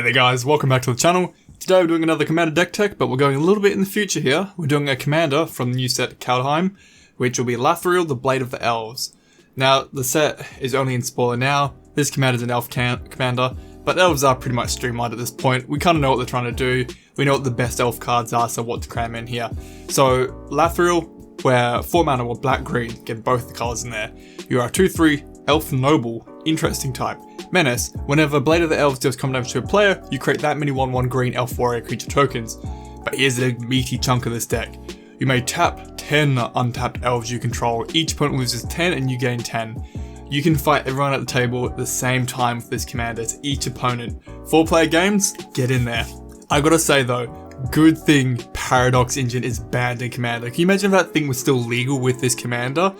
Hey there guys, welcome back to the channel. Today we're doing another commander deck tech, but we're going a little bit in the future here. We're doing a commander from the new set Kaldheim, which will be Lathril, the Blade of the Elves. Now, the set is only in spoiler now. This commander is an elf commander, but elves are pretty much streamlined at this point. We kind of know what they're trying to do. We know what the best elf cards are, so what to cram in here. So, Lathril, where 4 mana or black-green, get both the colours in there. You are a 2/3 elf noble, interesting type. Menace, whenever Blade of the Elves deals combat damage to a player, you create that many 1/1 green elf warrior creature tokens. But here's the meaty chunk of this deck. You may tap 10 untapped elves you control, each opponent loses 10 and you gain 10. You can fight everyone at the table at the same time with this commander to each opponent. 4-player games? Get in there. I gotta say though, good thing Paradox Engine is banned in Commander. Can you imagine if that thing was still legal with this commander?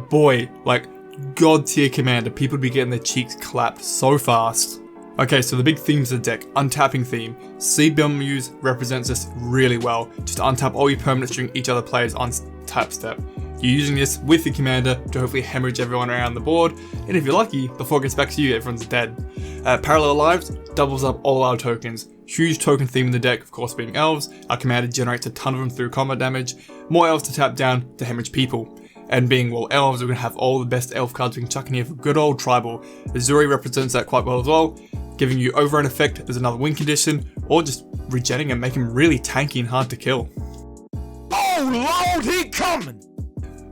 Boy, like, god tier commander, people would be getting their cheeks clapped so fast. Okay, so the big themes of the deck, untapping theme. CBMUs represents this really well. Just untap all your permanents during each other player's untap step. You're using this with your commander to hopefully hemorrhage everyone around the board, and if you're lucky, before it gets back to you, everyone's dead. Parallel Lives doubles up all our tokens. Huge token theme in the deck, of course being elves. Our commander generates a ton of them through combat damage. More elves to tap down to hemorrhage people. And being, well, elves, we're going to have all the best elf cards we can chuck in here for good old tribal. Azuri represents that quite well as well, giving you overrun effect as another win condition, or just regenning and making him really tanky and hard to kill. Oh lord, he coming!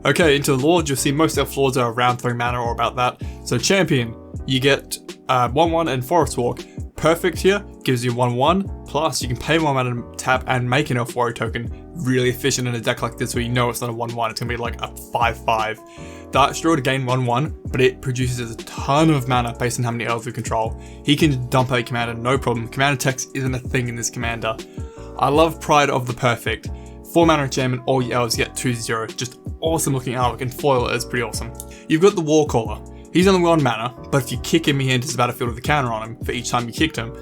Okay, into the Lords, you'll see most elf lords are around 3 mana or about that. So Champion, you get 1/1 and Forest Walk. Perfect here, gives you 1/1, plus you can pay 1 mana to tap and make an elf warrior token. Really efficient in a deck like this where you know it's not a 1/1, it's going to be like a 5/5. Darkstraw to gain 1/1, but it produces a ton of mana based on how many elves you control. He can dump out your commander, no problem. Commander text isn't a thing in this commander. I love Pride of the Perfect. 4 mana enchantment, all your elves get 2/0. Just awesome looking artwork, and foil is pretty awesome. You've got the Warcaller. He's only 1 mana, but if you kick him, he enters the battlefield with a counter on him for each time you kicked him.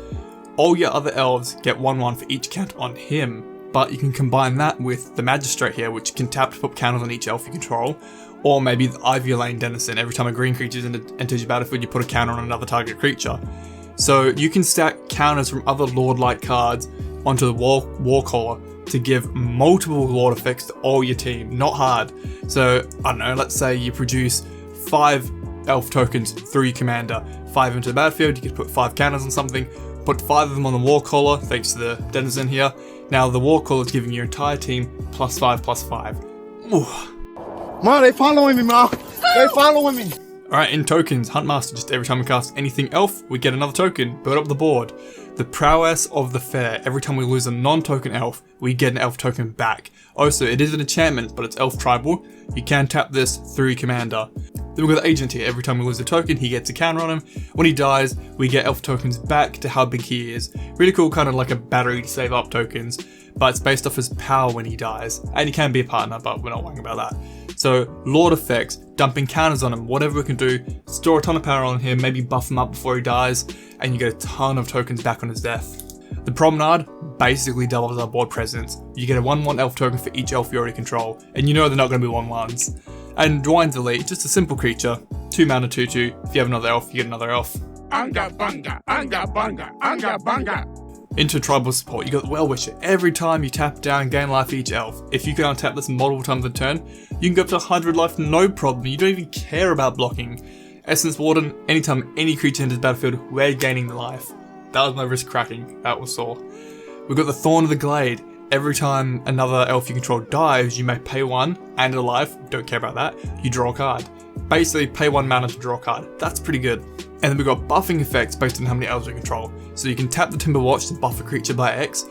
All your other elves get 1/1 for each counter on him, but you can combine that with the Magistrate here, which can tap to put counters on each elf you control, or maybe the Ivy Lane Denizen. Every time a green creature enters your battlefield, you put a counter on another target creature. So you can stack counters from other Lord-like cards onto the Warcaller to give multiple Lord effects to all your team. Not hard. So, I don't know, let's say you produce 5 elf tokens through your commander, 5 into the battlefield, you could put 5 counters on something, put 5 of them on the Warcaller, thanks to the Denizen here. Now the Warcaller is giving your entire team +5/+5. Ooh. Ma, they following me, Ma. They following me. Alright, in tokens, Huntmaster, just every time we cast anything elf, we get another token, build up the board. The Prowess of the Fair, every time we lose a non-token elf, we get an elf token back. Also, it is an enchantment, but it's elf tribal. You can tap this through your commander. Then we've got the Agent here, every time we lose a token, he gets a counter on him. When he dies, we get elf tokens back to how big he is. Really cool, kind of like a battery to save up tokens, but it's based off his power when he dies. And he can be a partner, but we're not worrying about that. So, Lord effects, dumping counters on him, whatever we can do, store a ton of power on him, maybe buff him up before he dies, and you get a ton of tokens back on his death. The Promenade basically doubles our board presence. You get a 1/1 elf token for each elf you already control, and you know they're not going to be 1/1s. And Dwine's Elite, just a simple creature, 2 mana 2/2, if you have another elf, you get another elf. Anga bunga, anga bunga, anga bunga. Into tribal support, you got the Well-Wisher. Every time you tap down, gain life for each elf. If you can untap this multiple times a turn, you can go up to 100 life, no problem. You don't even care about blocking. Essence Warden, anytime any creature enters the battlefield, we're gaining the life. That was my wrist cracking, that was sore. We've got the Thorn of the Glade. Every time another elf you control dies, you may pay 1 and a life, don't care about that, you draw a card. Basically, pay 1 mana to draw a card. That's pretty good. And then we've got buffing effects based on how many elves you control. So you can tap the Timber Watch to buff a creature by X,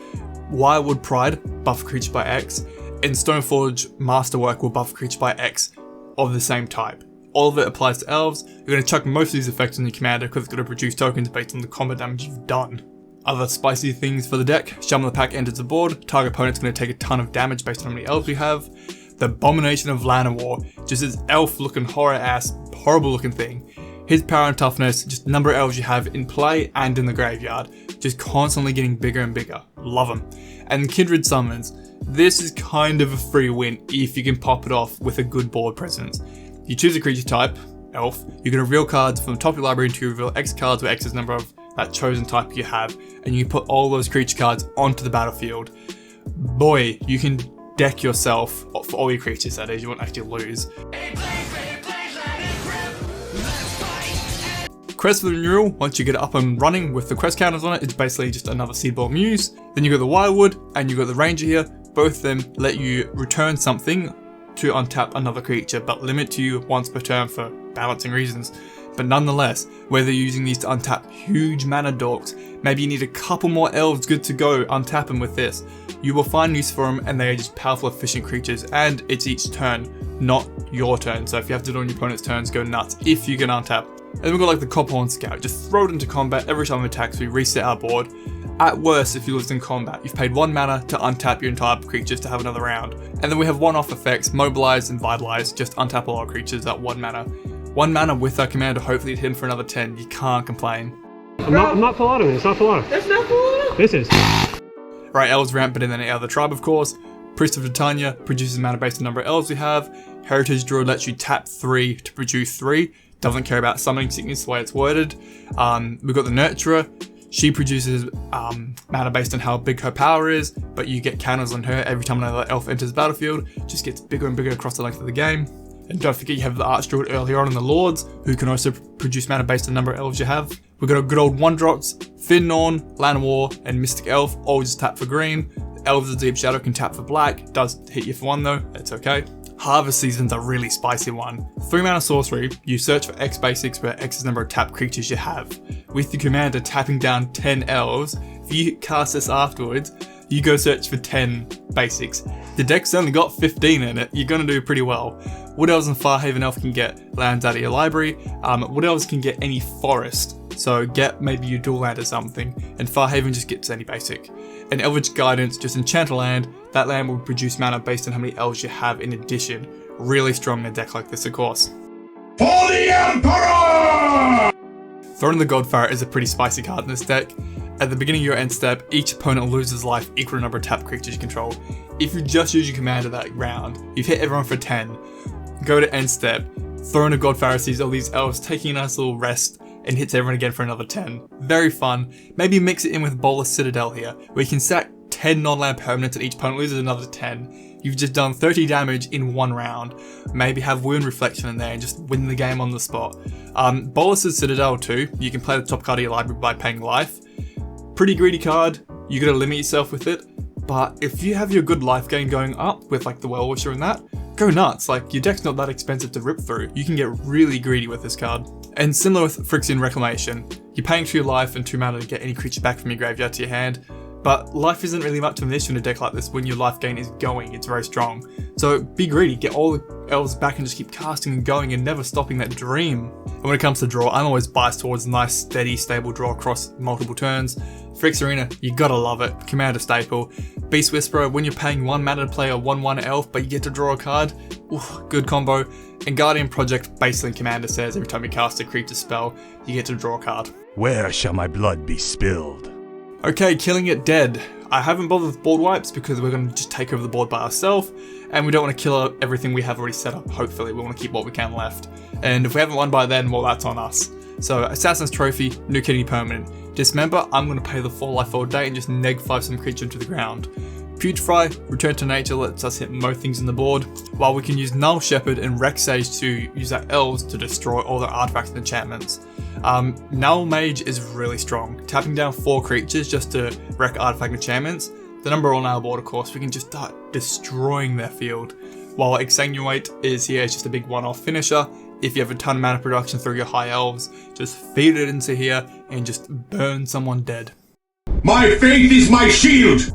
Wirewood Pride, buff a creature by X, and Stoneforge Masterwork will buff a creature by X of the same type. All of it applies to elves. You're going to chuck most of these effects on your commander because it's going to produce tokens based on the combat damage you've done. Other spicy things for the deck, Shaman of the Pack enters the board, target opponent's going to take a ton of damage based on how many elves you have. The Abomination of Llanowar, just this elf looking horrible looking thing. His power and toughness, just the number of elves you have in play and in the graveyard, just constantly getting bigger and bigger. Love them. And Kindred Summons, this is kind of a free win if you can pop it off with a good board presence. You choose a creature type, elf, you're going to reveal cards from the top of your library until you reveal X cards where X is the number of that chosen type you have, and you put all those creature cards onto the battlefield, boy, you can deck yourself for all your creatures, that is, you won't actually lose. Quest for the Renewal, once you get it up and running with the quest counters on it, it's basically just another Seedball Muse. Then you got the Wildwood and you got the Ranger here. Both of them let you return something to untap another creature, but limit to you once per turn for balancing reasons. But nonetheless, whether you're using these to untap huge mana dorks, maybe you need a couple more elves good to go, untap them with this. You will find use for them, and they are just powerful, efficient creatures, and it's each turn, not your turn. So if you have to do it on your opponent's turns, go nuts if you can untap. And then we've got like the Copperhorn Scout, just throw it into combat every time it attacks, we reset our board. At worst, if you lose in combat, you've paid 1 mana to untap your entire creatures to have another round. And then we have one-off effects, Mobilize and Vitalize, just untap all our creatures at 1 mana. 1 mana with our commander, hopefully hit him for another 10, you can't complain. I'm not full auto, it's not full auto. That's not full auto? This is. Right, Elves rampant in any other tribe, of course. Priest of Titania produces mana based on the number of elves we have. Heritage Druid lets you tap 3 to produce 3. Doesn't care about summoning sickness the way it's worded. We've got the Nurturer. She produces mana based on how big her power is, but you get counters on her every time another elf enters the battlefield. Just gets bigger and bigger across the length of the game. And don't forget you have the Archdruid earlier on in the Lords, who can also produce mana based on the number of elves you have. We've got a good old 1-drops, Finnorn, Llanowar, and Mystic Elf, all just tap for green. Elves of Deep Shadow can tap for black, does hit you for 1 though, that's okay. Harvest Season's a really spicy one. 3 mana sorcery, you search for X basics where X is the number of tapped creatures you have. With the commander tapping down 10 elves, if you cast this afterwards, you go search for 10 basics. The deck's only got 15 in it, you're gonna do pretty well. Wood Elves and Farhaven Elf can get lands out of your library. Wood Elves can get any forest, so get maybe your dual land or something, and Farhaven just gets any basic. And Elvish Guidance, just enchant a land, that land will produce mana based on how many elves you have in addition. Really strong in a deck like this, of course. For the Emperor! Throne of the Godfather is a pretty spicy card in this deck. At the beginning of your end step, each opponent loses life equal to the number of tapped creatures you control. If you just use your commander that round, you've hit everyone for 10. Go to end step, Throne of Godfather sees all these elves taking a nice little rest, and hits everyone again for another 10. Very fun. Maybe mix it in with Bolas Citadel here, where you can sack 10 non-land permanents and each opponent loses another 10. You've just done 30 damage in 1 round. Maybe have Wound Reflection in there and just win the game on the spot. Bolas' Citadel too, you can play the top card of your library by paying life. Pretty greedy card, you gotta limit yourself with it, but if you have your good life gain going up with like the Well-Wisher and that, go nuts, like your deck's not that expensive to rip through, you can get really greedy with this card. And similar with Phyrexian Reclamation, you're paying 2 life and 2 mana to get any creature back from your graveyard to your hand, but life isn't really much of an issue in a deck like this when your life gain is going, it's very strong. So be greedy, get all the elves back and just keep casting and going and never stopping that dream. And when it comes to draw, I'm always biased towards nice, steady, stable draw across multiple turns. Phyrex Arena, you gotta love it, commander staple. Beast Whisperer, when you're paying 1 mana to play a 1/1 elf but you get to draw a card, oof, good combo. And Guardian Project, basically commander says every time you cast a creature spell, you get to draw a card. Where shall my blood be spilled? Okay, Killing It Dead. I haven't bothered with board wipes because we're going to just take over the board by ourselves, and we don't want to kill everything we have already set up, hopefully. We want to keep what we can left. And if we haven't won by then, well, that's on us. So, Assassin's Trophy, new kidney permanent. Dismember, I'm going to pay the 4 life all day and just neg 5 some creature into the ground. Putrefy, Return to Nature lets us hit most things on the board, while we can use Null Shepherd and Rex Sage to use our elves to destroy all their artifacts and enchantments. Null Mage is really strong, tapping down 4 creatures just to wreck artifact enchantments. The number on our board, of course, we can just start destroying their field. While Exsanguinate is here, it's just a big one-off finisher. If you have a ton of mana production through your high elves, just feed it into here and just burn someone dead. My faith is my shield!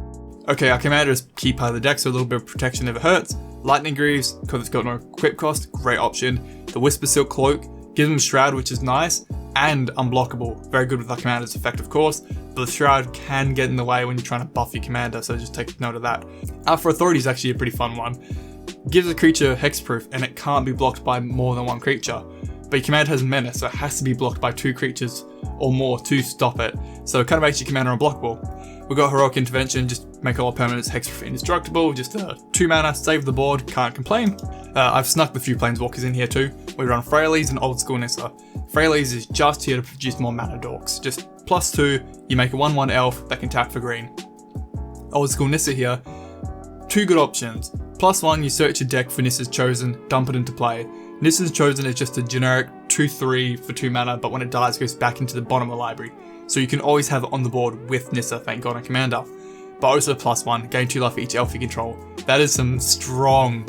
Okay, our commander is key part of the deck, so a little bit of protection never hurts. Lightning Greaves, because it's got no equip cost, great option. The Whisper Silk Cloak gives them Shroud, which is nice, and unblockable. Very good with our commander's effect, of course, but the Shroud can get in the way when you're trying to buff your commander, so just take note of that. Alpha Authority is actually a pretty fun one. Gives a creature hexproof, and it can't be blocked by more than 1 creature. But your commander has Menace, so it has to be blocked by 2 creatures or more to stop it. So it kind of makes your commander unblockable. We've got Heroic Intervention, just make all our permanents hexproof indestructible, just 2 mana, save the board, can't complain. I've snuck the few Planeswalkers in here too. We run Freyalise and Old School Nissa. Freyalise is just here to produce more mana dorks, just +2, you make a 1/1 elf that can tap for green. Old school Nissa here. Two good options. +1, you search your deck for Nissa's Chosen, dump it into play. Nissa's Chosen is just a generic 2/3 for 2 mana, but when it dies, it goes back into the bottom of the library. So you can always have it on the board with Nissa, thank God, on Commander. But also +1, gain 2 life for each elf you control. That is some strong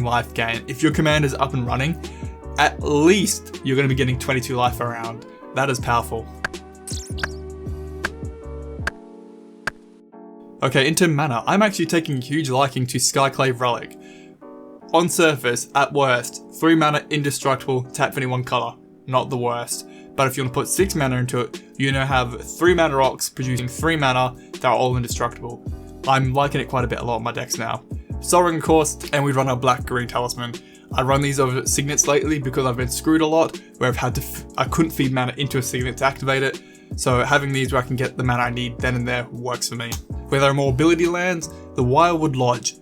life gain. If your Commander's up and running, at least you're going to be getting 22 life around. That is powerful. Okay, into mana. I'm actually taking a huge liking to Skyclave Relic. On surface, at worst, 3 mana indestructible, tap for any 1 color. Not the worst. But if you want to put 6 mana into it, you now have 3 mana rocks producing 3 mana that are all indestructible. I'm liking it quite a bit a lot in my decks now. Sol Ring, of course, and we run our black-green talisman. I run these over signets lately because I've been screwed a lot, where I've had to I couldn't feed mana into a signet to activate it. So having these where I can get the mana I need then and there works for me. Where there are more ability lands, the Wildwood Lodge,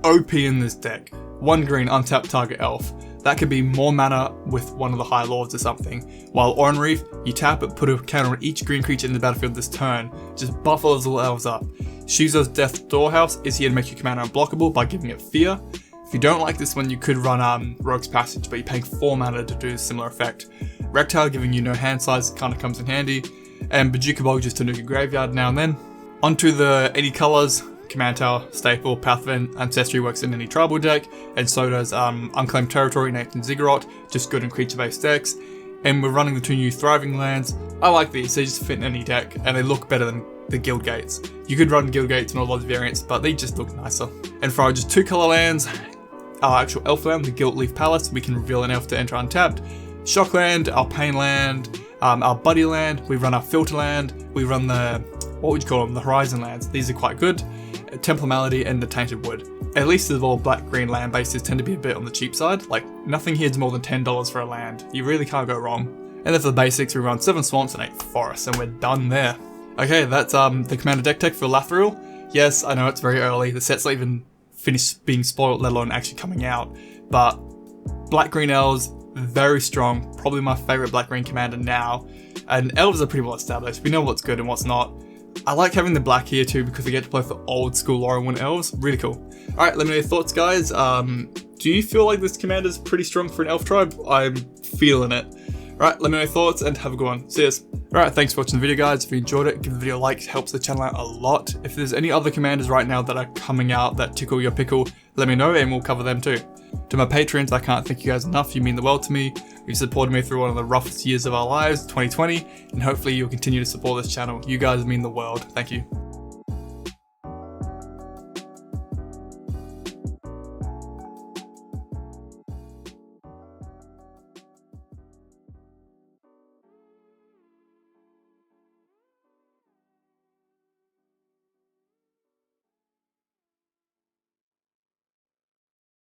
OP in this deck. 1 green, untap target elf. That could be more mana with one of the High Lords or something. While Oran Reef, you tap it, put a counter on each green creature in the battlefield this turn. Just buff those little elves up. Shuzo's Death Doorhouse is here to make your commander unblockable by giving it fear. If you don't like this one, you could run Rogue's Passage, but you're paying 4 mana to do a similar effect. Reptile giving you no hand size kind of comes in handy. And Bajuka Bog just to nuke a graveyard now and then. Onto the 80 colors. Command Tower, Staple, Path of Ancestry works in any tribal deck, and so does Unclaimed Territory, Nathan Ziggurat, just good in creature-based decks. And we're running the 2 new Thriving Lands. I like these, they just fit in any deck, and they look better than the Guild Gates. You could run Guild Gates and all those variants, but they just look nicer. And for our just 2 color lands, our actual Elf land, the Gilt Leaf Palace, we can reveal an elf to enter untapped. Shockland, our Pain land, our Buddy land, we run our Filter land, we run the, what would you call them, the Horizon lands. These are quite good. Templar Malady and the Tainted Wood. At least the all black-green land bases tend to be a bit on the cheap side. Like, nothing here is more than $10 for a land. You really can't go wrong. And then for the basics, we run 7 Swamps and 8 Forests, and we're done there. Okay, that's the Commander deck tech for Lathril. Yes, I know it's very early. The set's not even finished being spoiled, let alone actually coming out. But black-green elves, very strong. Probably my favorite black-green commander now. And elves are pretty well established. We know what's good and what's not. I like having the black here too because I get to play with the old school Lorwyn elves. Really cool. Alright, let me know your thoughts, guys. Do you feel like this commander is pretty strong for an elf tribe? I'm feeling it. Alright, let me know your thoughts and have a good one. See yous. Alright, thanks for watching the video, guys. If you enjoyed it, give the video a like. It helps the channel out a lot. If there's any other commanders right now that are coming out that tickle your pickle, let me know and we'll cover them too. To my patrons, I can't thank you guys enough. You mean the world to me. You've supported me through one of the roughest years of our lives, 2020, and hopefully you'll continue to support this channel. You guys mean the world. Thank you.